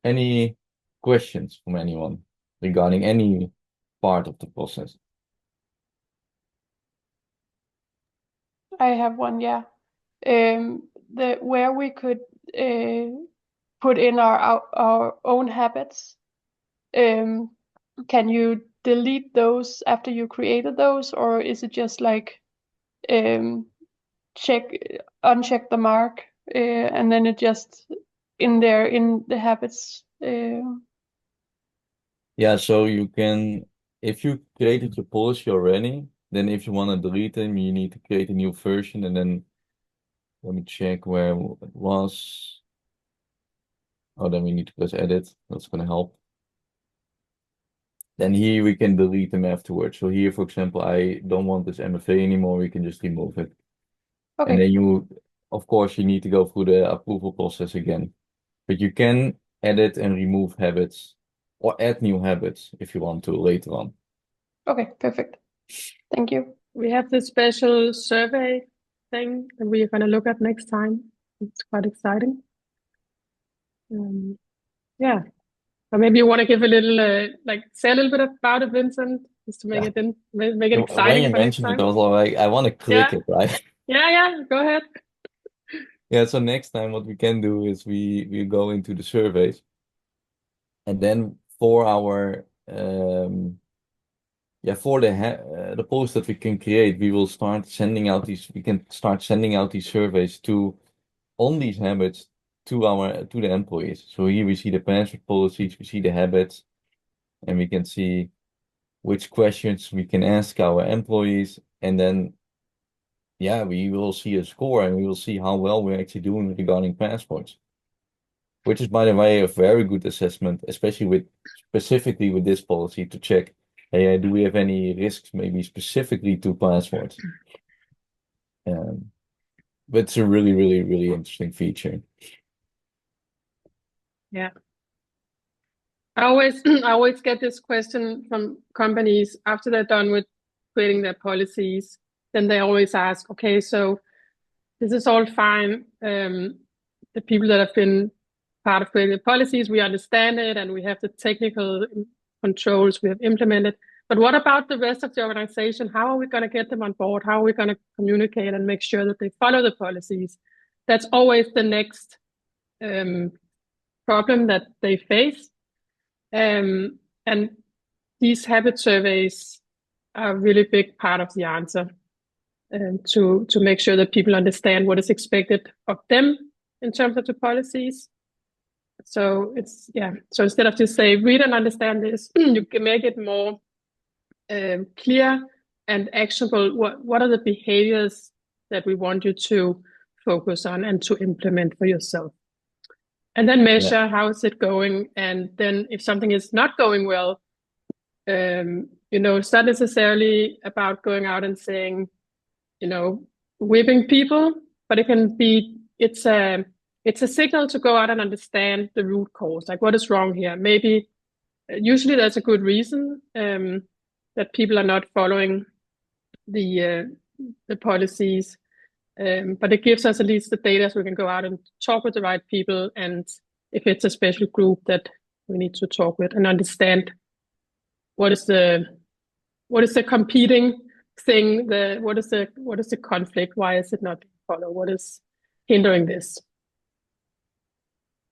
any questions from anyone regarding any part of the process? I have one, yeah. The where we could put in our own habits. Um, can you delete those after you created those, or is it just like um, check uncheck the mark, and then it just in there in the habits? Yeah, so you can, if you created your policy already, then if you want to delete them, you need to create a new version and then let me check where it was. Oh, then we need to press edit. That's going to help. Then here we can delete them afterwards. So here, for example, I don't want this MFA anymore. We can just remove it. And Okay, then of course, you need to go through the approval process again. But you can edit and remove habits or add new habits if you want to later on. okay, perfect. Thank you. We have this special survey thing that we are going to look at next time. It's quite exciting. Yeah. Or maybe you want to give a little, like, say a little bit about it, Vincent, just to make Yeah. it make it When exciting you for next mentioned it, I time. was like, I want to click Yeah, it, right? yeah. Go ahead. Yeah, so next time what we can do is we go into the surveys and then for our for the post that we can create, we will start sending out we can start sending out these surveys to on these habits to the employees. So here we see the password policies, we see the habits, and we can see which questions we can ask our employees, and then we will see a score and we will see how well we're actually doing regarding passports. Which is, by the way, a very good assessment, especially specifically with this policy to check, hey, do we have any risks, maybe specifically to passports? Um, but it's a really, really, really interesting feature. Yeah. I always I always get this question from companies after they're done with creating their policies. Then they always ask, okay, so this is all fine. The people that have been part of creating the policies, we understand it, and we have the technical controls we have implemented. But what about the rest of the organization? How are we going to get them on board? How are we going to communicate and make sure that they follow the policies? That's always the next problem that they face. And these habit surveys are a really big part of the answer, to make sure that people understand what is expected of them in terms of the policies. So so instead of just say read and understand this, you can make it more clear and actionable. What are the behaviors that we want you to focus on and to implement for yourself? And then Yeah. measure how is it going. And then if something is not going well, it's not necessarily about going out and saying, whipping people, but it's a signal to go out and understand the root cause, like what is wrong here. Maybe usually there's a good reason that people are not following the policies, but it gives us at least the data so we can go out and talk with the right people, and if it's a special group that we need to talk with and understand what is the competing thing, what is the conflict, why is it not being followed, what is hindering this.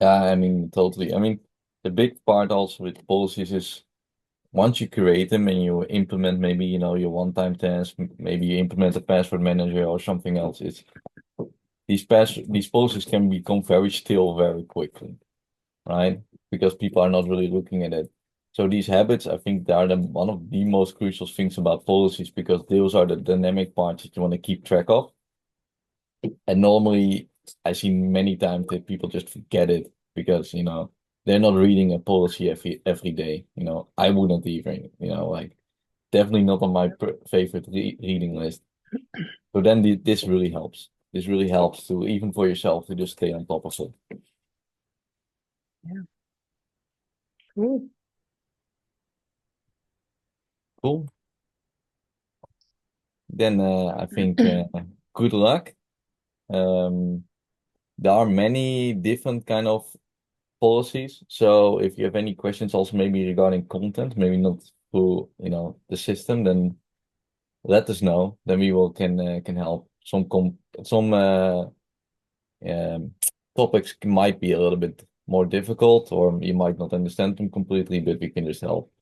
Yeah, I mean, totally. I mean, the big part also with policies is once you create them and you implement maybe, your one-time task, maybe you implement a password manager or something else, these policies can become very still very quickly, right? Because people are not really looking at it. So these habits, I think they are one of the most crucial things about policies because those are the dynamic parts that you want to keep track of. And normally I see many times that people just forget it because, they're not reading a policy every day. I wouldn't even, like definitely not on my favorite reading list. So then this really helps. This really helps to even for yourself to just stay on top of it. Yeah. Cool. Cool. Then I think good luck. There are many different kind of policies. So if you have any questions also maybe regarding content, maybe not through, the system, then let us know. Then we can help. Some topics might be a little bit more difficult, or you might not understand them completely, but we can just help.